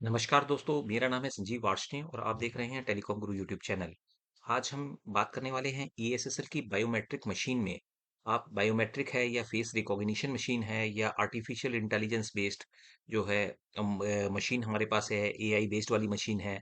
नमस्कार दोस्तों, मेरा नाम है संजीव वार्ष्णेय और आप देख रहे हैं टेलीकॉम गुरु यूट्यूब चैनल। आज हम बात करने वाले हैं ईएसएसएल की बायोमेट्रिक मशीन में। आप बायोमेट्रिक है या फेस रिकॉग्निशन मशीन है या आर्टिफिशियल इंटेलिजेंस बेस्ड जो है मशीन हमारे पास है, एआई बेस्ड वाली मशीन है।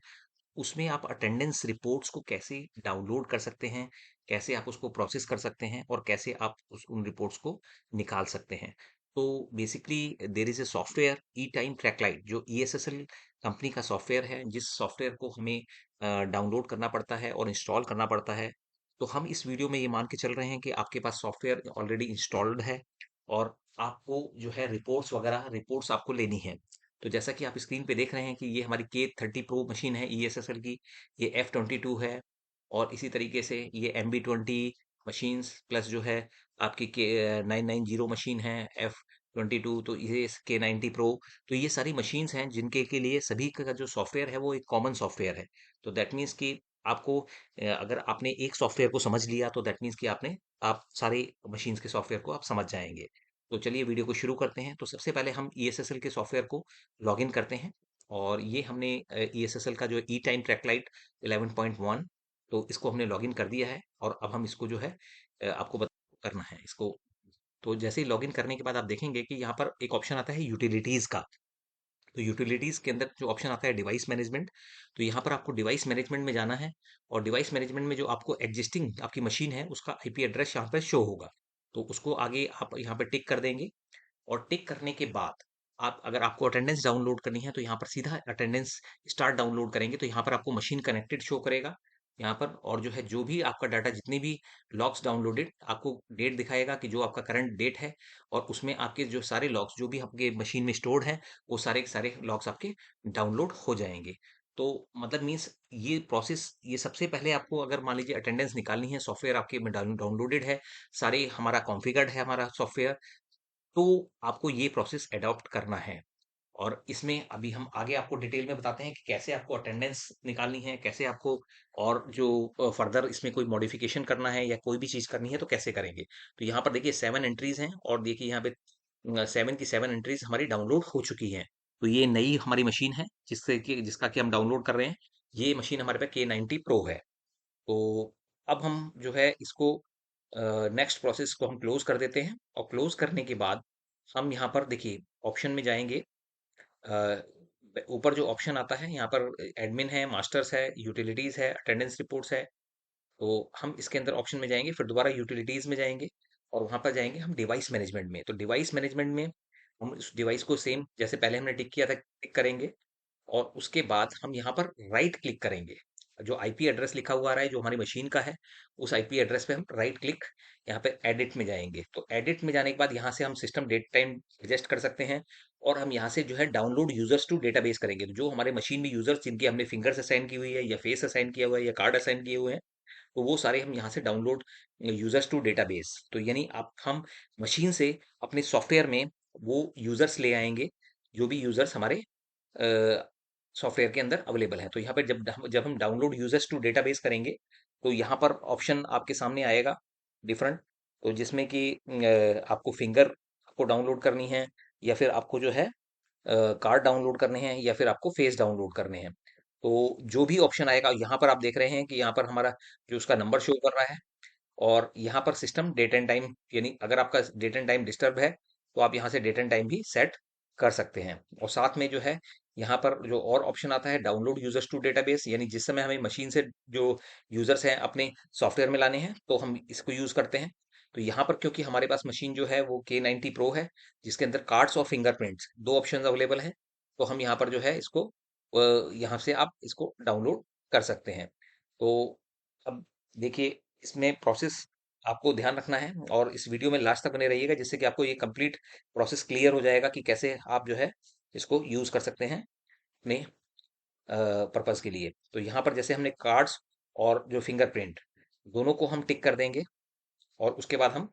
उसमें आप अटेंडेंस रिपोर्ट्स को कैसे डाउनलोड कर सकते हैं, कैसे आप उसको प्रोसेस कर सकते हैं और कैसे आप उन रिपोर्ट्स को निकाल सकते हैं। तो basically there is a software e time track lite जो ईएसएसएल कंपनी का सॉफ्टवेयर है, जिस सॉफ्टवेयर को हमें डाउनलोड करना पड़ता है और इंस्टॉल करना पड़ता है। तो हम इस वीडियो में ये मान के चल रहे हैं कि आपके पास सॉफ्टवेयर ऑलरेडी इंस्टॉल्ड है और आपको जो है रिपोर्ट्स आपको लेनी है। तो जैसा कि आप स्क्रीन पे देख रहे हैं कि ये हमारी K30 Pro मशीन है ईएसएसएल की। ये F22 है और इसी तरीके से ये MB20 मशीन्स प्लस जो है आपकी K990 मशीन है F22। तो ये K90 Pro। तो ये सारी मशीन्स हैं जिनके के लिए सभी का जो सॉफ्टवेयर है वो एक कॉमन सॉफ्टवेयर है। तो दैट मीन्स कि आपको अगर आपने एक सॉफ्टवेयर को समझ लिया तो दैट मीन्स कि आप सारे मशीन्स के सॉफ्टवेयर को आप समझ जाएंगे। तो चलिए वीडियो को शुरू करते हैं। तो सबसे पहले हम ईएसएसएल के सॉफ्टवेयर को लॉगिन करते हैं और ये हमने ईएसएसएल का जो ई टाइम ट्रैकलाइट 11.1, तो इसको हमने लॉगिन कर दिया है और अब हम इसको जो है आपको करना है इसको। तो जैसे ही लॉगिन करने के बाद आप देखेंगे कि यहाँ पर एक ऑप्शन आता है यूटिलिटीज का। तो यूटिलिटीज के अंदर जो ऑप्शन आता है डिवाइस मैनेजमेंट, तो यहाँ पर आपको डिवाइस मैनेजमेंट में जाना है और डिवाइस मैनेजमेंट में जो आपको एग्जिस्टिंग आपकी मशीन है उसका आईपी एड्रेस यहाँ पर शो होगा। तो उसको आगे आप यहाँ पर टिक कर देंगे और टिक करने के बाद आप अगर आपको अटेंडेंस डाउनलोड करनी है तो यहाँ पर सीधा अटेंडेंस स्टार्ट डाउनलोड करेंगे तो यहाँ पर आपको मशीन कनेक्टेड शो करेगा यहाँ पर। और जो है जो भी आपका डाटा जितने भी लॉग्स डाउनलोडेड आपको डेट दिखाएगा कि जो आपका करंट डेट है और उसमें आपके जो सारे लॉग्स जो भी आपके मशीन में स्टोर्ड हैं वो सारे के सारे लॉग्स आपके डाउनलोड हो जाएंगे। तो मतलब मीन्स ये प्रोसेस, ये सबसे पहले आपको अगर मान लीजिए अटेंडेंस निकालनी है, सॉफ्टवेयर आपके में डाउनलोडेड है, सारे हमारा कॉन्फ़िगर्ड है हमारा सॉफ्टवेयर, तो आपको ये प्रोसेस अडॉप्ट करना है। और इसमें अभी हम आगे आपको डिटेल में बताते हैं कि कैसे आपको अटेंडेंस निकालनी है, कैसे आपको और जो फर्दर इसमें कोई मॉडिफिकेशन करना है या कोई भी चीज़ करनी है तो कैसे करेंगे। तो यहाँ पर देखिए 7 एंट्रीज हैं और देखिए यहाँ पे 7 की 7 एंट्रीज हमारी डाउनलोड हो चुकी हैं। तो ये नई हमारी मशीन है जिसका कि हम डाउनलोड कर रहे हैं। ये मशीन हमारे पे K90 Pro है। तो अब हम जो है इसको नेक्स्ट प्रोसेस को हम क्लोज कर देते हैं और क्लोज करने के बाद हम यहाँ पर देखिए ऑप्शन में जाएंगे। अ, ऊपर जो ऑप्शन आता है यहाँ पर एडमिन है, मास्टर्स है, यूटिलिटीज है, अटेंडेंस रिपोर्ट्स है। तो हम इसके अंदर ऑप्शन में जाएंगे, फिर दोबारा यूटिलिटीज में जाएंगे और वहां पर जाएंगे हम डिवाइस मैनेजमेंट में। तो डिवाइस मैनेजमेंट में हम उस डिवाइस को सेम जैसे पहले हमने टिक किया था टिक करेंगे और उसके बाद हम यहाँ पर राइट क्लिक करेंगे। जो आईपी एड्रेस लिखा हुआ आ रहा है जो हमारी मशीन का है, उस आईपी एड्रेस पे हम राइट क्लिक यहाँ पे एडिट में जाएंगे। तो एडिट में जाने के बाद यहाँ से हम सिस्टम डेट टाइम एडजस्ट कर सकते हैं और हम यहाँ से जो है डाउनलोड यूजर्स टू डेटाबेस करेंगे। तो जो हमारे मशीन में यूजर्स जिनकी हमने फिंगर्स असाइन की हुई है या फेस असाइन किया हुआ है या कार्ड असाइन किए हुए हैं, तो वो सारे हम यहाँ से डाउनलोड यूजर्स टू डेटाबेस। तो यानी आप हम मशीन से अपने सॉफ्टवेयर में वो यूजर्स ले आएंगे जो भी यूजर्स हमारे सॉफ्टवेयर के अंदर अवेलेबल है। तो यहाँ पे जब हम डाउनलोड यूजर्स टू डेटाबेस करेंगे तो यहाँ पर ऑप्शन आपके सामने आएगा डिफरेंट। तो जिसमें कि आपको फिंगर को डाउनलोड करनी है या फिर आपको जो है कार्ड डाउनलोड करने हैं या फिर आपको फेस डाउनलोड करने हैं। तो जो भी ऑप्शन आएगा यहाँ पर आप देख रहे हैं कि यहाँ पर हमारा जो उसका नंबर शो कर रहा है और यहाँ पर सिस्टम डेट एंड टाइम, यानी अगर आपका डेट एंड टाइम डिस्टर्ब है तो आप यहाँ से डेट एंड टाइम भी सेट कर सकते हैं। और साथ में जो है यहाँ पर जो और ऑप्शन आता है डाउनलोड यूजर्स टू डेटाबेस, यानी जिस समय हमें मशीन से जो यूजर्स हैं अपने सॉफ्टवेयर में लाने हैं तो हम इसको यूज करते हैं। तो यहाँ पर क्योंकि हमारे पास मशीन जो है वो K90 Pro है जिसके अंदर कार्ड्स और फिंगरप्रिंट्स दो ऑप्शन अवेलेबल है, तो हम यहाँ पर जो है इसको यहाँ से आप इसको डाउनलोड कर सकते हैं। तो अब देखिए इसमें प्रोसेस आपको ध्यान रखना है और इस वीडियो में लास्ट तक बने रहिएगा जिससे कि आपको ये कंप्लीट प्रोसेस क्लियर हो जाएगा कि कैसे आप जो है इसको यूज कर सकते हैं अपने पर्पस के लिए। तो यहाँ पर जैसे हमने कार्ड्स और जो फिंगरप्रिंट दोनों को हम टिक कर देंगे और उसके बाद हम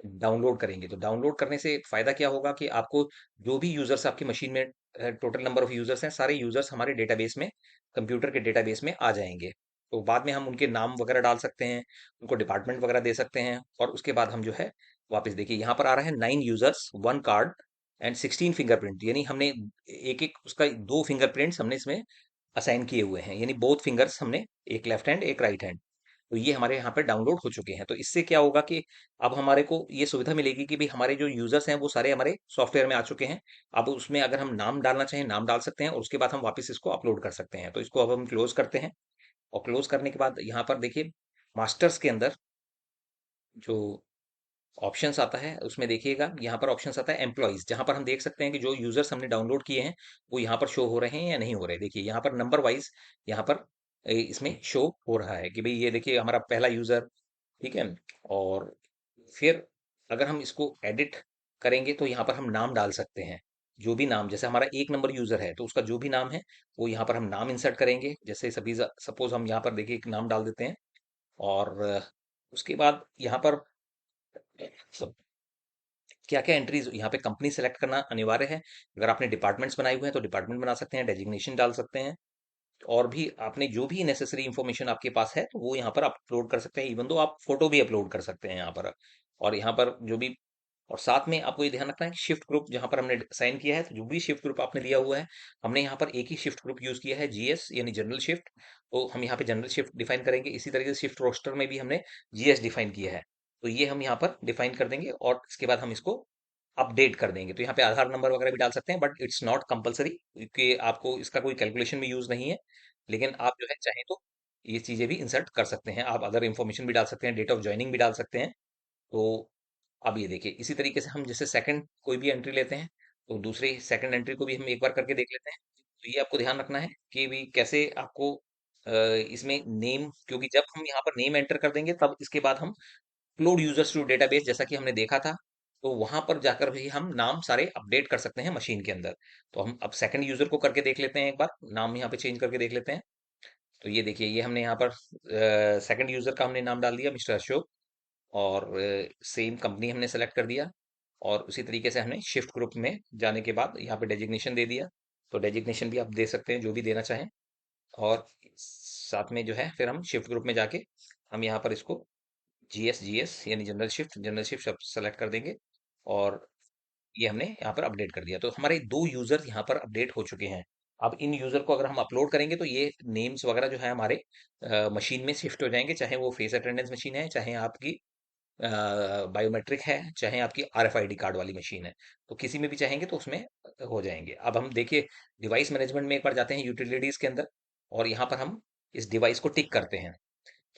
डाउनलोड करेंगे। तो डाउनलोड करने से फायदा क्या होगा कि आपको जो भी यूजर्स आपकी मशीन में टोटल नंबर ऑफ यूजर्स हैं सारे यूजर्स हमारे डेटाबेस में, कंप्यूटर के डेटाबेस में आ जाएंगे। तो बाद में हम उनके नाम वगैरह डाल सकते हैं, उनको डिपार्टमेंट वगैरह दे सकते हैं और उसके बाद हम जो है वापस देखिए यहाँ पर आ रहा है 9 यूजर्स 1 कार्ड एंड 16 फिंगरप्रिंट, यानी हमने एक एक उसका दो फिंगरप्रिंट्स हमने इसमें असाइन किए हुए हैं, यानी बोथ फिंगर्स हमने, एक लेफ्ट हैंड एक राइट हैंड। तो ये हमारे यहाँ पे डाउनलोड हो चुके हैं। तो इससे क्या होगा कि अब हमारे को ये सुविधा मिलेगी कि भाई हमारे जो यूजर्स हैं वो सारे हमारे सॉफ्टवेयर में आ चुके हैं। अब उसमें अगर हम नाम डालना चाहें नाम डाल सकते हैं, और उसके बाद हम वापस इसको अपलोड कर सकते हैं। तो इसको अब हम क्लोज करते हैं, और क्लोज करने के बाद यहाँ पर देखिए मास्टर्स के अंदर जो ऑप्शंस आता है उसमें देखिएगा, यहाँ पर ऑप्शंस आता है एम्प्लॉइज, जहाँ पर हम देख सकते हैं कि जो यूजर्स हमने डाउनलोड किए हैं वो यहाँ पर शो हो रहे हैं या नहीं हो रहे। देखिए यहाँ पर नंबर वाइज यहाँ पर इसमें शो हो रहा है कि भाई ये देखिए हमारा पहला यूजर, ठीक है। और फिर अगर हम इसको एडिट करेंगे तो यहाँ पर हम नाम डाल सकते हैं, जो भी नाम, जैसे हमारा एक नंबर यूजर है तो उसका जो भी नाम है वो यहाँ पर हम नाम इंसर्ट करेंगे। जैसे सभी सपोज हम यहाँ पर देखिए एक नाम डाल देते हैं, और उसके बाद यहाँ पर क्या क्या एंट्रीज, यहाँ पे कंपनी सेलेक्ट करना अनिवार्य है। अगर आपने डिपार्टमेंट्स बनाए हुए हैं तो डिपार्टमेंट बना सकते हैं, डेजिग्नेशन डाल सकते हैं, और भी आपने जो भी नेसेसरी इंफॉर्मेशन आपके पास है तो वो यहाँ पर अपलोड कर सकते हैं। इवन दो आप फोटो भी अपलोड कर सकते हैं यहाँ पर। और यहाँ पर जो भी, और साथ में आपको ये ध्यान रखना है कि शिफ्ट ग्रुप जहाँ पर हमने साइन किया है, तो जो भी शिफ्ट ग्रुप आपने दिया हुआ है, हमने यहाँ पर एक ही शिफ्ट ग्रुप यूज किया है, जीएस यानी जनरल शिफ्ट। तो हम यहाँ पे जनरल शिफ्ट डिफाइन करेंगे। इसी तरीके से शिफ्ट रोस्टर में भी हमने जीएस डिफाइन किया है, तो ये हम यहाँ पर डिफाइन कर देंगे, और इसके बाद हम इसको अपडेट कर देंगे। तो यहाँ पे आधार नंबर वगैरह भी डाल सकते हैं, बट इट्स नॉट कंपलसरी, क्योंकि आपको इसका कोई कैलकुलेशन में यूज नहीं है। लेकिन आप जो है चाहें तो ये चीजें भी इंसर्ट कर सकते हैं, आप अदर इन्फॉर्मेशन भी डाल सकते हैं, डेट ऑफ ज्वाइनिंग भी डाल सकते हैं। तो अब ये देखिए इसी तरीके से हम जैसे सेकंड कोई भी एंट्री लेते हैं, तो दूसरी सेकंड एंट्री को भी हम एक बार करके देख लेते हैं। तो ये आपको ध्यान रखना है कि भी कैसे आपको इसमें नेम, क्योंकि जब हम यहाँ पर नेम एंटर कर देंगे तब इसके बाद हम अपलोड यूजर्स टू डेटाबेस जैसा कि हमने देखा था, तो वहां पर जाकर भी हम नाम सारे अपडेट कर सकते हैं मशीन के अंदर। तो हम अब सेकंड यूजर को करके देख लेते हैं, एक बार नाम यहाँ पे चेंज करके देख लेते हैं। तो ये देखिए ये हमने यहाँ पर सेकंड यूजर का हमने नाम डाल दिया मिस्टर अशोक, और सेम कंपनी हमने सेलेक्ट कर दिया, और उसी तरीके से हमने शिफ्ट ग्रुप में जाने के बाद यहाँ पे डेजिग्नेशन दे दिया। तो डेजिग्नेशन भी आप दे सकते हैं जो भी देना चाहें, और साथ में जो है फिर हम शिफ्ट ग्रुप में जाके हम यहाँ पर इसको जीएस जीएस यानी जनरल शिफ्ट सब सेलेक्ट कर देंगे, और ये हमने यहाँ पर अपडेट कर दिया। तो हमारे दो यूजर यहाँ पर अपडेट हो चुके हैं। अब इन यूजर को अगर हम अपलोड करेंगे तो ये नेम्स वगैरह जो है हमारे मशीन में शिफ्ट हो जाएंगे, चाहे वो फेस अटेंडेंस मशीन है, चाहे आपकी बायोमेट्रिक है, चाहे आपकी आरएफआईडी कार्ड वाली मशीन है। तो किसी में भी चाहेंगे तो उसमें हो जाएंगे। अब हम देखिए डिवाइस मैनेजमेंट में एक बार जाते हैं यूटिलिटीज के अंदर, और यहाँ पर हम इस डिवाइस को टिक करते हैं।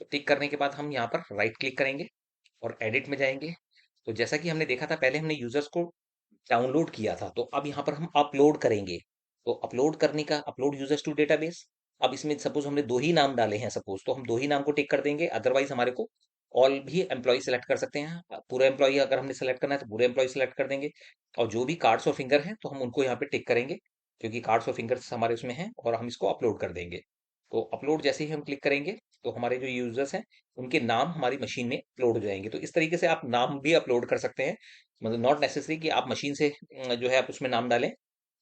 तो टिक करने के बाद हम यहाँ पर राइट क्लिक करेंगे और एडिट में जाएंगे। तो जैसा कि हमने देखा था पहले हमने यूजर्स को डाउनलोड किया था, तो अब यहाँ पर हम अपलोड करेंगे। तो अपलोड करने का, अपलोड यूजर्स टू डेटाबेस, अब इसमें सपोज हमने दो ही नाम डाले हैं, सपोज तो हम दो ही नाम को टिक कर देंगे, अदरवाइज हमारे को ऑल भी एम्प्लॉय सेलेक्ट कर सकते हैं। पूरा एम्प्लॉय अगर हमने सेलेक्ट करना है तो पूरे एम्प्लॉय सेलेक्ट कर देंगे, और जो भी कार्ड्स और फिंगर हैं तो हम उनको यहाँ पे टिक करेंगे, क्योंकि कार्ड्स और फिंगर्स हमारे उसमें हैं, और हम इसको अपलोड कर देंगे। तो अपलोड जैसे ही हम क्लिक करेंगे तो हमारे जो यूजर्स हैं उनके नाम हमारी मशीन में अपलोड हो जाएंगे। तो इस तरीके से आप नाम भी अपलोड कर सकते हैं, मतलब नॉट नेसेसरी कि आप मशीन से जो है आप उसमें नाम डालें।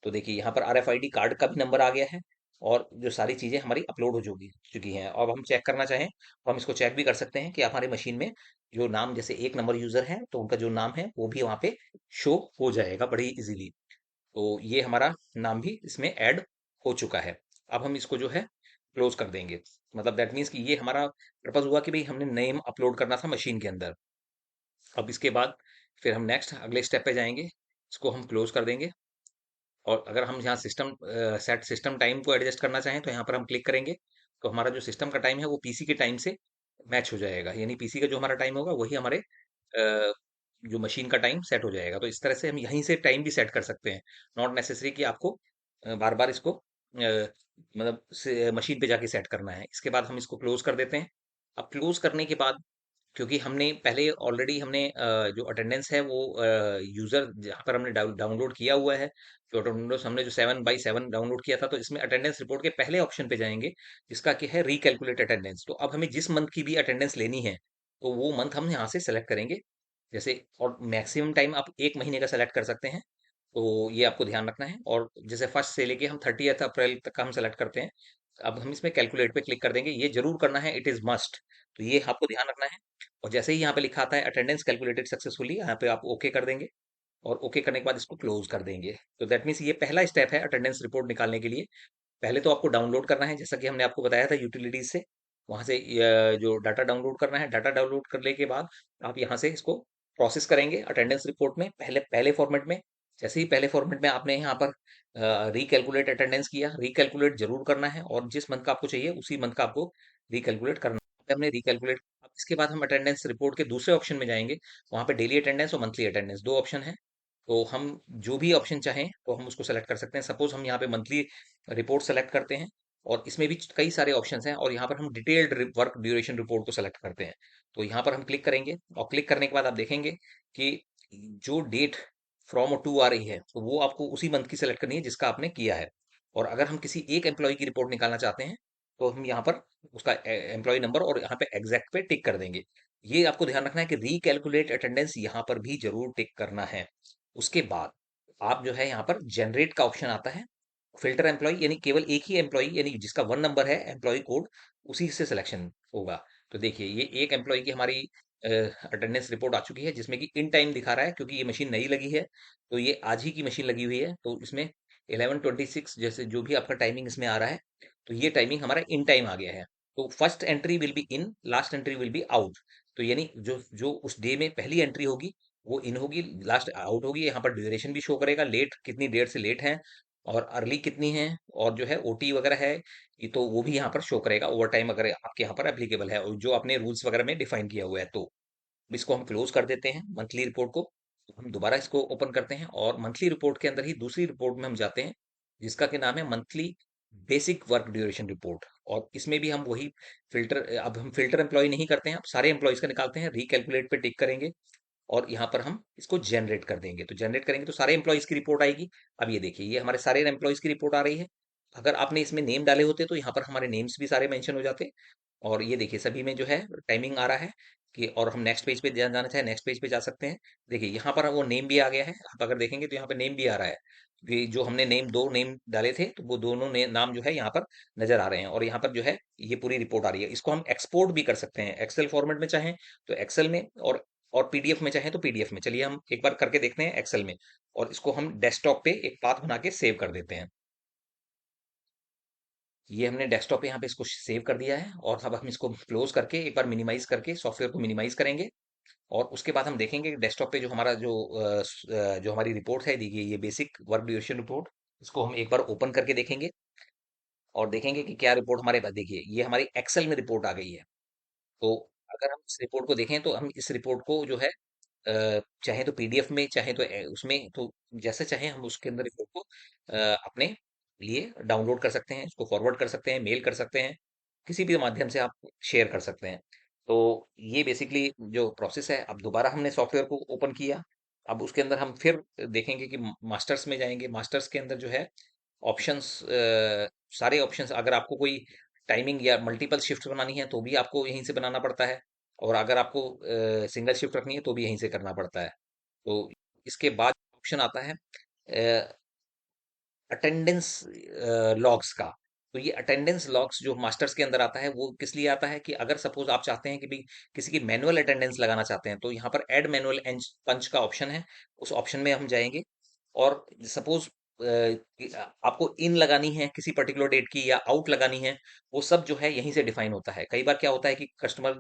तो देखिए यहाँ पर आरएफआईडी कार्ड का भी नंबर आ गया है, और जो सारी चीजें हमारी अपलोड हो चुकी चुकी हैं। अब हम चेक करना चाहें तो हम इसको चेक भी कर सकते हैं कि हमारी मशीन में जो नाम, जैसे एक नंबर यूजर है तो उनका जो नाम है वो भी वहाँ पे शो हो जाएगा बड़ी इजीली। तो ये हमारा नाम भी इसमें ऐड हो चुका है। अब हम इसको जो है क्लोज कर देंगे। मतलब दैट मीन्स कि ये हमारा पर्पज हुआ कि भाई हमने नेम अपलोड करना था मशीन के अंदर। अब इसके बाद फिर हम नेक्स्ट अगले स्टेप पे जाएंगे, इसको हम क्लोज कर देंगे। और अगर हम यहाँ सिस्टम सेट सिस्टम टाइम को एडजस्ट करना चाहें तो यहाँ पर हम क्लिक करेंगे, तो हमारा जो सिस्टम का टाइम है वो पीसी के टाइम से मैच हो जाएगा, यानी पीसी का जो हमारा टाइम होगा वही हमारे जो मशीन का टाइम सेट हो जाएगा। तो इस तरह से हम यहीं से टाइम भी सेट कर सकते हैं, नॉट नेसेसरी कि आपको बार बार इसको मतलब मशीन पे जाके सेट करना है। इसके बाद हम इसको क्लोज कर देते हैं। अब क्लोज करने के बाद, क्योंकि हमने पहले ऑलरेडी हमने जो अटेंडेंस है वो यूजर जहाँ पर हमने डाउनलोड किया हुआ है, जो अटेंडेंस हमने जो 7/7 डाउनलोड किया था, तो इसमें अटेंडेंस रिपोर्ट के पहले ऑप्शन पे जाएंगे जिसका कि है रिकैलकुलेट अटेंडेंस। तो अब हमें जिस मंथ की भी अटेंडेंस लेनी है तो वो मंथ हम यहाँ से सेलेक्ट करेंगे, जैसे, और मैक्सिमम टाइम आप एक महीने का सेलेक्ट कर सकते हैं। तो ये आपको ध्यान रखना है, और जैसे फर्स्ट से लेके हम 30 अप्रैल तक का हम सेलेक्ट करते हैं। अब हम इसमें कैलकुलेट पे क्लिक कर देंगे, ये जरूर करना है, इट इज मस्ट। तो ये आपको ध्यान रखना है। और जैसे ही यहाँ पे लिखा आता है अटेंडेंस कैलकुलेटेड सक्सेसफुली, यहाँ पे आप ओके कर देंगे। और ओके करने के बाद इसको क्लोज कर देंगे। तो दैट मीन्स ये पहला स्टेप है अटेंडेंस रिपोर्ट निकालने के लिए। पहले तो आपको डाउनलोड करना है, जैसा कि हमने आपको बताया था यूटिलिटीज से, वहां से जो डाटा डाउनलोड करना है। डाटा डाउनलोड करने के बाद आप यहाँ से इसको प्रोसेस करेंगे अटेंडेंस रिपोर्ट में, पहले पहले फॉर्मेट में। जैसे ही पहले फॉर्मेट में आपने यहाँ पर रिकैलकुलेट अटेंडेंस किया, रिकैलकुलेट जरूर करना है, और जिस मंथ का आपको चाहिए उसी मंथ का आपको रिकैलकुलेट करना है। हमने रिकैलकुलेट, अब इसके बाद हम अटेंडेंस रिपोर्ट के दूसरे ऑप्शन में जाएंगे। वहाँ पे डेली अटेंडेंस और मंथली अटेंडेंस दो ऑप्शन है। तो हम जो भी ऑप्शन चाहें तो हम उसको सेलेक्ट कर सकते हैं। सपोज हम यहाँ पे मंथली रिपोर्ट सेलेक्ट करते हैं, और इसमें भी कई सारे ऑप्शंस हैं, और यहाँ पर हम डिटेल्ड वर्क ड्यूरेशन रिपोर्ट को सेलेक्ट करते हैं। तो यहाँ पर हम क्लिक करेंगे, और क्लिक करने के बाद आप देखेंगे कि जो डेट फ्रॉम टू आ रही है, तो वो आपको उसी मंथ की सेलेक्ट करनी है जिसका आपने किया है। और अगर हम किसी एक एम्प्लॉय की रिपोर्ट निकालना चाहते हैं, तो हम यहाँ पर उसका एम्प्लॉय नंबर और यहाँ पे एग्जैक्ट पे टिक कर देंगे। ये आपको ध्यान रखना है कि रिकैलकुलेट अटेंडेंस यहाँ पर भी जरूर टिक करना है। उसके बाद आप जो है यहाँ पर जनरेट का ऑप्शन आता है। फिल्टर एम्प्लॉय यानी केवल एक ही एम्प्लॉय, यानी जिसका वन नंबर है एम्प्लॉय कोड, उसी से सिलेक्शन होगा। तो देखिए ये एक एम्प्लॉय की हमारी अटेंडेंस रिपोर्ट आ चुकी है, जिसमें कि इन टाइम दिखा रहा है, क्योंकि ये मशीन नई लगी है। तो ये आज ही की मशीन लगी हुई है, तो इसमें 11:26 जैसे जो भी आपका टाइमिंग इसमें आ रहा है, तो ये टाइमिंग हमारा इन टाइम आ गया है। तो first entry will be in, last entry will be out. तो यानी जो जो उस डे में पहली एंट्री होगी वो इन होगी, लास्ट आउट होगी। यहाँ पर ड्यूरेशन भी शो करेगा, लेट कितनी देर से लेट है, और अर्ली कितनी है, और जो है ओटी वगैरह है, ये तो वो भी यहाँ पर शो करेगा। ओवर टाइम अगर आपके यहाँ पर एप्लीकेबल है और जो आपने रूल्स वगैरह में डिफाइन किया हुआ है, तो इसको हम क्लोज कर देते हैं मंथली रिपोर्ट को। तो हम दोबारा इसको ओपन करते हैं, और मंथली रिपोर्ट के अंदर ही दूसरी रिपोर्ट में हम जाते हैं, जिसका के नाम है monthly basic work duration report. और इसमें भी हम वही फिल्टर, अब हम फिल्टर एम्प्लॉय नहीं करते हैं, अब सारे एम्प्लॉयज का निकालते हैं, रिकैलकुलेट पे टिक करेंगे, और यहाँ पर हम इसको जनरेट कर देंगे। तो जनरेट करेंगे तो सारे एम्प्लॉयज की रिपोर्ट आएगी। अब ये देखिए ये हमारे सारे एम्प्लॉयज की रिपोर्ट आ रही है। अगर आपने इसमें नेम डाले होते तो यहाँ पर हमारे नेम्स भी सारे मेंशन हो जाते। और ये देखिए सभी में जो है टाइमिंग आ रहा है कि, और हम नेक्स्ट पेज पे जाना चाहे नेक्स्ट पेज पे जा सकते हैं। देखिए यहाँ पर वो नेम भी आ गया है, आप अगर देखेंगे तो यहाँ पे नेम भी आ रहा है, कि जो हमने नेम दो नेम डाले थे, तो वो दोनों नाम जो है यहाँ पर नजर आ रहे हैं, और यहाँ पर जो है ये पूरी रिपोर्ट आ रही है। इसको हम एक्सपोर्ट भी कर सकते हैं, एक्सेल फॉर्मेट में चाहें तो एक्सेल में, और पीडीएफ में चाहें तो पीडीएफ में। चलिए हम एक बार करके देखते हैं एक्सेल में, और इसको हम डेस्कटॉप पे एक पाथ बना के सेव कर देते हैं। ये हमने डेस्कटॉप पे यहाँ पे इसको सेव कर दिया है, और अब हम इसको क्लोज करके एक बार मिनिमाइज करके सॉफ्टवेयर को मिनिमाइज करेंगे। और उसके बाद हम देखेंगे कि डेस्कटॉप पे जो हमारा जो हमारी रिपोर्ट है, देखिए ये बेसिक वर्क ड्यूरेशन रिपोर्ट, इसको हम एक बार ओपन करके देखेंगे, और देखेंगे कि क्या रिपोर्ट हमारे पास। देखिए ये हमारी एक्सेल में रिपोर्ट आ गई है। तो अगर हम इस रिपोर्ट को देखें तो हम इस रिपोर्ट को जो है चाहे तो पीडीएफ में, चाहे तो उसमें, तो जैसे चाहे हम उसके अंदर रिपोर्ट को अपने लिए डाउनलोड कर सकते हैं, इसको फॉरवर्ड कर सकते हैं, मेल कर सकते हैं, किसी भी माध्यम से आप शेयर कर सकते हैं। तो ये बेसिकली जो प्रोसेस है। अब दोबारा हमने सॉफ्टवेयर को ओपन किया, अब उसके अंदर हम फिर देखेंगे कि मास्टर्स में जाएंगे। मास्टर्स के अंदर जो है ऑप्शंस, सारे ऑप्शंस, अगर आपको कोई टाइमिंग या मल्टीपल शिफ्ट बनानी है तो भी आपको यहीं से बनाना पड़ता है, और अगर आपको सिंगल शिफ्ट रखनी है तो भी यहीं से करना पड़ता है। तो इसके बाद ऑप्शन आता है अटेंडेंस लॉग्स का। तो ये अटेंडेंस लॉग्स जो मास्टर्स के अंदर आता है, वो किस लिए आता है कि अगर सपोज आप चाहते हैं कि भाई किसी की मैनुअल अटेंडेंस लगाना चाहते हैं, तो यहाँ पर ऐड मैनुअल पंच का ऑप्शन है, उस ऑप्शन में हम जाएंगे। और सपोज आपको इन लगानी है किसी पर्टिकुलर डेट की, या आउट लगानी है, वो सब जो है यहीं से डिफाइन होता है। कई बार क्या होता है कि कस्टमर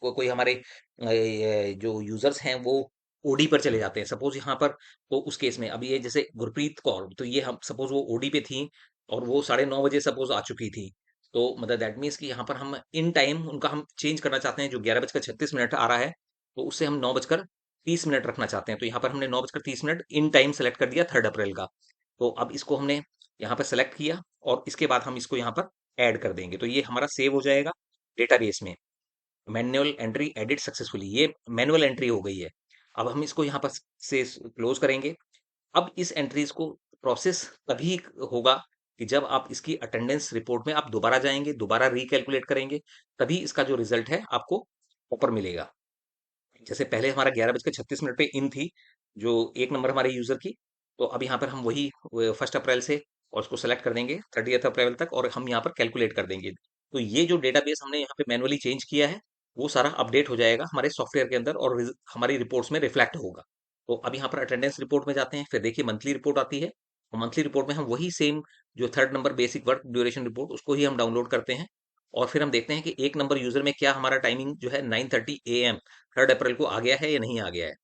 कोई हमारे जो यूजर्स हैं वो ओडी पर चले जाते हैं, सपोज यहाँ पर। तो उस केस में अब ये जैसे गुरप्रीत कौर, तो ये हम सपोज वो ओडी पे थी, और वो 9:30 बजे सपोज आ चुकी थी। तो मतलब दैट मीन्स कि यहाँ पर हम इन टाइम उनका हम चेंज करना चाहते हैं, जो 11:36 आ रहा है, तो उससे हम 9:30 रखना चाहते हैं। तो यहाँ पर हमने 9:30 इन टाइम सेलेक्ट कर दिया 3 अप्रैल का। तो अब इसको हमने यहाँ पर सेलेक्ट किया, और इसके बाद हम इसको यहाँ पर ऐड कर देंगे, तो ये हमारा सेव हो जाएगा डेटाबेस में। मैनुअल एंट्री एडिट सक्सेसफुली, ये मैनुअल एंट्री हो गई है। अब हम इसको यहाँ पर से क्लोज करेंगे। अब इस एंट्रीज को प्रोसेस तभी होगा कि जब आप इसकी अटेंडेंस रिपोर्ट में आप दोबारा जाएंगे, दोबारा रिकैलकुलेट करेंगे, तभी इसका जो रिजल्ट है आपको प्रॉपर मिलेगा। जैसे पहले हमारा 11:36 पे इन थी, जो एक नंबर हमारे यूजर की। तो अब यहाँ पर हम वही 1 अप्रैल से, और उसको सेलेक्ट कर देंगे 30 अप्रैल तक, और हम यहाँ पर कैलकुलेट कर देंगे। तो ये जो डेटाबेस हमने यहाँ पे मैनुअली चेंज किया है, वो सारा अपडेट हो जाएगा हमारे सॉफ्टवेयर के अंदर, और हमारी रिपोर्ट्स में रिफ्लेक्ट होगा। तो अब यहाँ पर अटेंडेंस रिपोर्ट में जाते हैं, फिर देखिए मंथली रिपोर्ट आती है, और मंथली रिपोर्ट में हम वही सेम जो third number basic work duration report उसको ही हम डाउनलोड करते हैं, और फिर हम देखते हैं कि एक नंबर यूजर में क्या हमारा टाइमिंग जो है 9:30 AM 3 अप्रैल को आ गया है या नहीं आ गया है।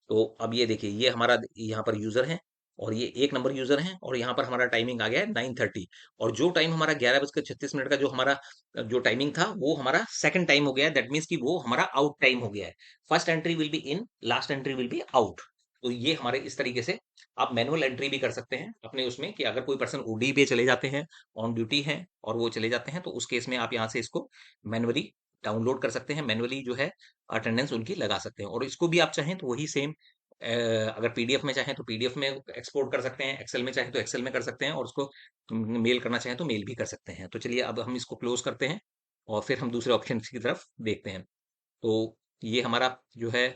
तो अब ये देखिए, ये हमारा यहाँ पर यूजर है, और ये एक नंबर यूजर है, और यहाँ पर हमारा टाइमिंग आ गया है 9:30, और जो टाइम हमारा 11:36 का जो हमारा जो टाइमिंग था वो हमारा सेकंड टाइम हो गया है, दैट मीन्स कि वो हमारा आउट टाइम हो गया है। First entry will be in, last entry will be out. तो ये हमारे इस तरीके से आप मैनुअल एंट्री भी कर सकते हैं अपने उसमें, कि अगर कोई पर्सन ओडी पे चले जाते हैं, ऑन ड्यूटी है और वो चले जाते हैं, तो उस केस में आप यहाँ से इसको मैनुअली डाउनलोड कर सकते हैं, मैनुअली जो है अटेंडेंस उनकी लगा सकते हैं। और इसको भी आप चाहें तो वही सेम, अगर पीडीएफ में चाहें तो पीडीएफ में एक्सपोर्ट कर सकते हैं, एक्सेल में चाहें तो एक्सेल में कर सकते हैं, और उसको मेल करना चाहें तो मेल भी कर सकते हैं। तो चलिए अब हम इसको क्लोज करते हैं, और फिर हम दूसरे ऑप्शन की तरफ देखते हैं। तो ये हमारा जो है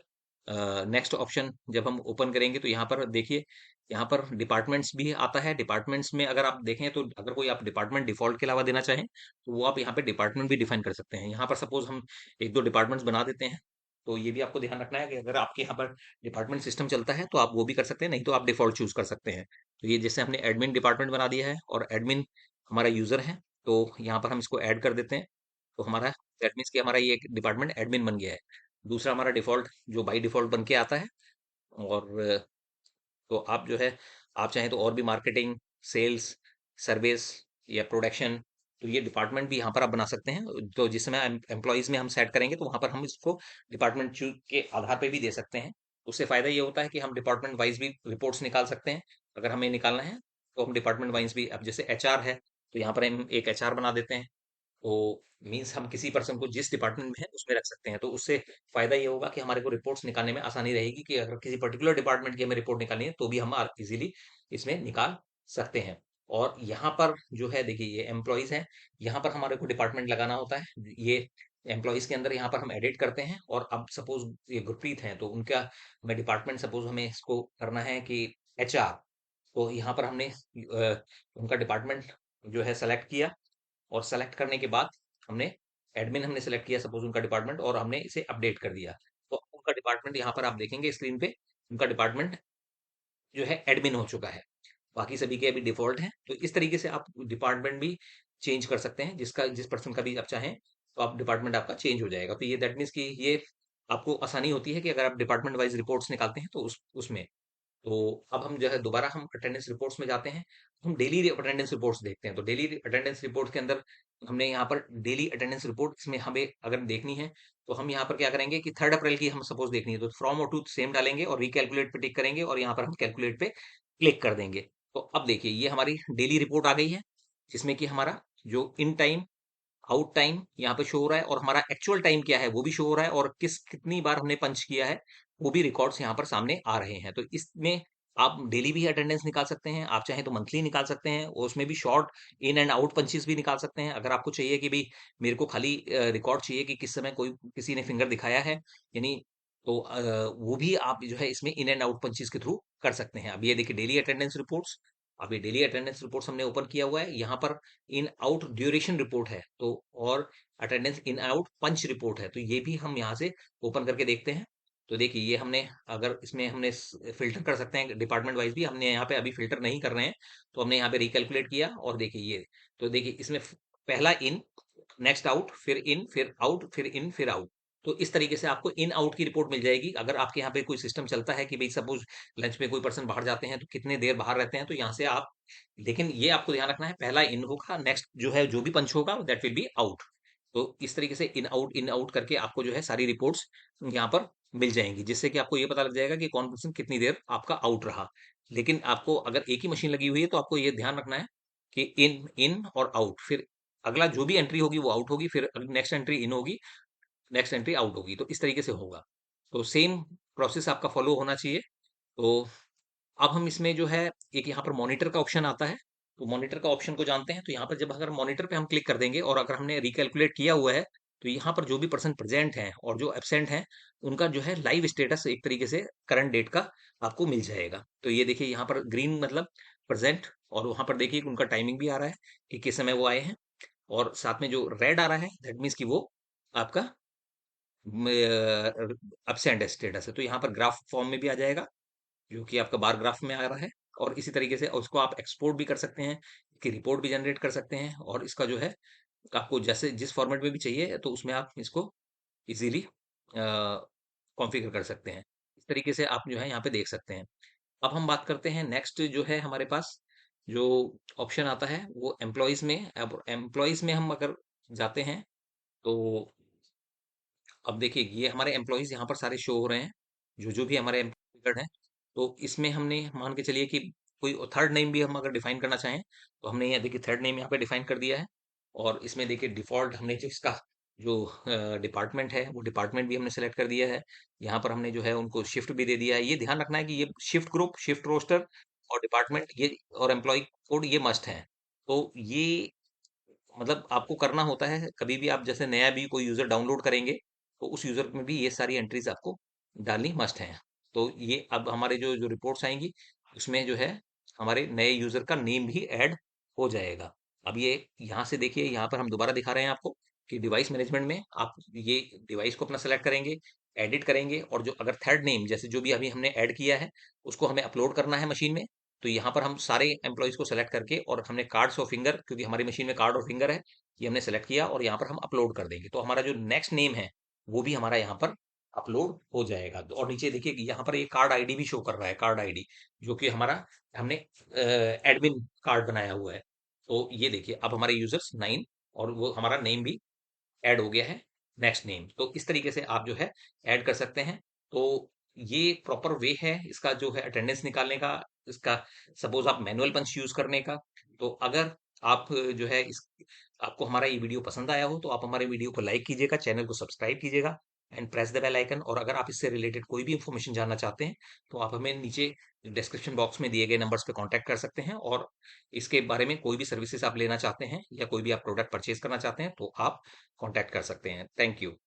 नेक्स्ट ऑप्शन जब हम ओपन करेंगे तो यहाँ पर देखिए, यहाँ पर डिपार्टमेंट्स भी आता है। डिपार्टमेंट्स में अगर आप देखें तो अगर कोई आप डिपार्टमेंट डिफॉल्ट के अलावा देना चाहें तो वो आप यहाँ पे डिपार्टमेंट भी डिफाइन कर सकते हैं। यहाँ पर सपोज हम एक दो डिपार्टमेंट्स बना देते हैं, तो ये भी आपको ध्यान रखना है कि अगर आपके यहाँ पर डिपार्टमेंट सिस्टम चलता है तो आप वो भी कर सकते हैं, नहीं तो आप डिफॉल्ट चूज कर सकते हैं। तो ये जैसे हमने एडमिन डिपार्टमेंट बना दिया है, और एडमिन हमारा यूजर है, तो यहाँ पर हम इसको ऐड कर देते हैं। तो हमारा दैट मीन्स कि हमारा ये डिपार्टमेंट एडमिन बन गया है। दूसरा हमारा डिफॉल्ट जो बाई डिफॉल्ट बन के आता है, और तो आप जो है, आप चाहें तो और भी मार्केटिंग, सेल्स, सर्विस या प्रोडक्शन, तो ये डिपार्टमेंट भी यहाँ पर आप बना सकते हैं। तो जिस समय एम्प्लॉयज में हम सेट करेंगे तो वहां पर हम इसको डिपार्टमेंट चूज के आधार पे भी दे सकते हैं। उससे फायदा ये होता है कि हम डिपार्टमेंट वाइज भी रिपोर्ट्स निकाल सकते हैं, अगर हमें निकालना है तो हम डिपार्टमेंट वाइज भी, अब जैसे एचआर है तो यहाँ पर हम एक एचआर बना देते हैं। तो मीन्स हम किसी पर्सन को जिस डिपार्टमेंट में है उसमें रख सकते हैं, तो उससे फायदा ये होगा कि हमारे को रिपोर्ट्स निकालने में आसानी रहेगी, कि अगर किसी पर्टिकुलर डिपार्टमेंट की हमें रिपोर्ट निकालनी है तो भी हम इजीली इसमें निकाल सकते हैं। और यहाँ पर जो है देखिए, ये एम्प्लॉयज हैं, यहाँ पर हमारे को डिपार्टमेंट लगाना होता है। ये एम्प्लॉयज के अंदर यहाँ पर हम एडिट करते हैं, और अब सपोज ये गुरप्रीत हैं तो उनका हमें डिपार्टमेंट, सपोज हमें इसको करना है कि एचआर, तो यहाँ पर हमने उनका डिपार्टमेंट जो है सेलेक्ट किया, और सेलेक्ट करने के बाद हमने एडमिन हमने सेलेक्ट किया सपोज उनका डिपार्टमेंट, और हमने इसे अपडेट कर दिया। तो उनका डिपार्टमेंट यहाँ पर आप देखेंगे स्क्रीन पे, उनका डिपार्टमेंट जो है एडमिन हो चुका है, बाकी सभी के अभी डिफॉल्ट हैं। तो इस तरीके से आप डिपार्टमेंट भी चेंज कर सकते हैं, जिसका जिस पर्सन का भी आप चाहें तो आप डिपार्टमेंट आपका चेंज हो जाएगा। तो ये दैट मीन्स कि ये आपको आसानी होती है कि अगर आप डिपार्टमेंट वाइज रिपोर्ट्स निकालते हैं तो उसमें। तो अब हम जो है दोबारा हम अटेंडेंस रिपोर्ट्स में जाते हैं, हम डेली अटेंडेंस रिपोर्ट्स देखते हैं। तो डेली अटेंडेंस रिपोर्ट के अंदर हमने यहाँ पर डेली अटेंडेंस रिपोर्ट इसमें हमें अगर देखनी है, तो हम यहाँ पर क्या करेंगे कि 3 अप्रैल की हम सपोज देखनी है, तो फ्रॉम और टू सेम डालेंगे और रिकैलकुलेट पे टिक करेंगे, और यहाँ पर हम कैलकुलेट पे क्लिक कर देंगे। तो अब देखिए, ये हमारी डेली रिपोर्ट आ गई है, जिसमें कि हमारा जो इन टाइम, आउट टाइम यहाँ पे शो हो रहा है, और हमारा एक्चुअल टाइम क्या है वो भी शो हो रहा है, और कितनी बार हमने पंच किया है वो भी रिकॉर्ड्स यहाँ पर सामने आ रहे हैं। तो इसमें आप डेली भी अटेंडेंस निकाल सकते हैं, आप चाहें तो मंथली निकाल सकते हैं, और उसमें भी short in and out punches भी निकाल सकते हैं। अगर आपको चाहिए कि भाई मेरे को खाली रिकॉर्ड चाहिए कि किस समय कोई किसी ने फिंगर दिखाया है यानी, तो वो भी आप जो है इसमें इन एंड आउट पंचेस के थ्रू कर सकते हैं। अब ये देखिए डेली अटेंडेंस रिपोर्ट्स, अब ये डेली अटेंडेंस रिपोर्ट्स हमने ओपन किया हुआ है, यहाँ पर इन आउट ड्यूरेशन रिपोर्ट है, तो और attendance in out punch report है, तो ये भी हम यहाँ से ओपन करके देखते हैं। तो देखिए, ये हमने अगर इसमें हमने फिल्टर कर सकते हैं डिपार्टमेंट वाइज भी, हमने यहाँ पे अभी फिल्टर नहीं कर रहे हैं, तो हमने यहाँ पे रिकैलकुलेट किया, और देखिए ये, तो देखिए इसमें पहला इन, नेक्स्ट आउट, फिर इन, फिर आउट, फिर इन, फिर आउट। तो इस तरीके से आपको इन आउट की रिपोर्ट मिल जाएगी। अगर आपके यहाँ पे कोई सिस्टम चलता है कि भाई सपोज लंच में कोई पर्सन बाहर जाते हैं तो कितने देर बाहर रहते हैं, तो यहाँ से आप, लेकिन ये आपको ध्यान रखना है, पहला इन होगा, नेक्स्ट जो है जो भी पंच होगा दैट विल बी आउट। तो इस तरीके से इन आउट करके आपको जो है सारी रिपोर्ट्स यहाँ पर मिल जाएंगी, जिससे कि आपको ये पता लग जाएगा कि कौन पर्सन कितनी देर आपका आउट रहा। लेकिन आपको अगर एक ही मशीन लगी हुई है तो आपको ये ध्यान रखना है कि इन इन और आउट, फिर अगला जो भी एंट्री होगी वो आउट होगी, फिर नेक्स्ट एंट्री इन होगी, नेक्स्ट एंट्री आउट होगी, तो इस तरीके से होगा। तो सेम प्रोसेस आपका फॉलो होना चाहिए। तो अब हम इसमें जो है, एक यहाँ पर मॉनिटर का ऑप्शन आता है, तो मॉनिटर का ऑप्शन को जानते हैं। तो यहाँ पर जब अगर मॉनिटर पे हम क्लिक कर देंगे और अगर हमने रिकैलकुलेट किया हुआ है, तो यहाँ पर जो भी पर्सन प्रेजेंट हैं और जो एब्सेंट हैं, उनका जो है लाइव स्टेटस एक तरीके से करंट डेट का आपको मिल जाएगा। तो ये देखिए, यहाँ पर ग्रीन मतलब प्रेजेंट, और वहां पर देखिए कि उनका टाइमिंग भी आ रहा है कि किस समय वो आए हैं, और साथ में जो रेड आ रहा है दैट मीन्स कि वो आपका एब्सेंट स्टेटस है। तो यहाँ पर ग्राफ फॉर्म में भी आ जाएगा, जो कि आपका बार ग्राफ में आ रहा है। और इसी तरीके से उसको आप एक्सपोर्ट भी कर सकते हैं, कि रिपोर्ट भी जनरेट कर सकते हैं, और इसका जो है आपको जैसे जिस फॉर्मेट में भी चाहिए तो उसमें आप इसको इजीली कॉन्फ़िगर कर सकते हैं। इस तरीके से आप जो है यहाँ पे देख सकते हैं। अब हम बात करते हैं नेक्स्ट जो है हमारे पास जो ऑप्शन आता है वो एम्प्लॉइज़ में। अब एम्प्लॉइज़ में हम अगर जाते हैं तो अब देखिए ये हमारे एम्प्लॉइज़ यहाँ पर सारे शो हो रहे हैं, जो भी हमारे एम्प्लॉयड हैं। तो इसमें हमने मान के चलिए कि कोई थर्ड नेम भी हम अगर डिफाइन करना चाहें, तो हमने ये देखिए थर्ड नेम यहाँ पे डिफाइन कर दिया है। और इसमें देखिए डिफ़ॉल्ट हमने जो इसका जो डिपार्टमेंट है, वो डिपार्टमेंट भी हमने सेलेक्ट कर दिया है। यहाँ पर हमने जो है उनको शिफ्ट भी दे दिया है। ये ध्यान रखना है कि ये शिफ्ट ग्रुप, शिफ्ट रोस्टर और डिपार्टमेंट ये और एम्प्लॉयी कोड ये मस्ट हैं। तो ये मतलब आपको करना होता है कभी भी आप जैसे नया भी कोई यूजर डाउनलोड करेंगे तो उस यूजर में भी ये सारी एंट्रीज आपको डालनी मस्ट है। तो ये अब हमारे जो जो रिपोर्ट्स आएंगी उसमें जो है हमारे नए यूजर का नेम भी ऐड हो जाएगा। अब ये यहाँ से देखिए, यहाँ पर हम दोबारा दिखा रहे हैं आपको कि डिवाइस मैनेजमेंट में आप ये डिवाइस को अपना सेलेक्ट करेंगे, एडिट करेंगे, और जो अगर थर्ड नेम जैसे जो भी अभी हमने ऐड किया है उसको हमें अपलोड करना है मशीन में। तो यहाँ पर हम सारे एम्प्लॉइज को सेलेक्ट करके और हमने कार्ड्स और फिंगर, क्योंकि हमारी मशीन में कार्ड और फिंगर है, ये हमने सेलेक्ट किया और यहाँ पर हम अपलोड कर देंगे। तो हमारा जो नेक्स्ट नेम है वो भी हमारा यहाँ पर अपलोड हो जाएगा। और नीचे देखिए कि यहाँ पर एक कार्ड आईडी भी शो कर रहा है, कार्ड आईडी जो कि हमारा हमने एडमिन कार्ड बनाया हुआ है। तो ये देखिए अब हमारे यूजर्स 9 और वो हमारा नेम भी ऐड हो गया है, नेक्स्ट नेम। तो इस तरीके से आप जो है ऐड कर सकते हैं। तो ये प्रॉपर वे है इसका जो है अटेंडेंस निकालने का, इसका सपोज आप मैनुअल पंच यूज करने का। तो अगर आप जो है इस आपको हमारा ये वीडियो पसंद आया हो तो आप हमारे वीडियो को लाइक कीजिएगा, चैनल को सब्सक्राइब कीजिएगा and press the bell icon. और अगर आप इससे रिलेटेड कोई भी इंफॉर्मेशन जानना चाहते हैं तो आप हमें नीचे डिस्क्रिप्शन बॉक्स में दिए गए नंबर्स पे कांटेक्ट कर सकते हैं। और इसके बारे में कोई भी सर्विसेज आप लेना चाहते हैं या कोई भी आप प्रोडक्ट परचेज करना चाहते हैं तो आप कांटेक्ट कर सकते हैं। Thank you.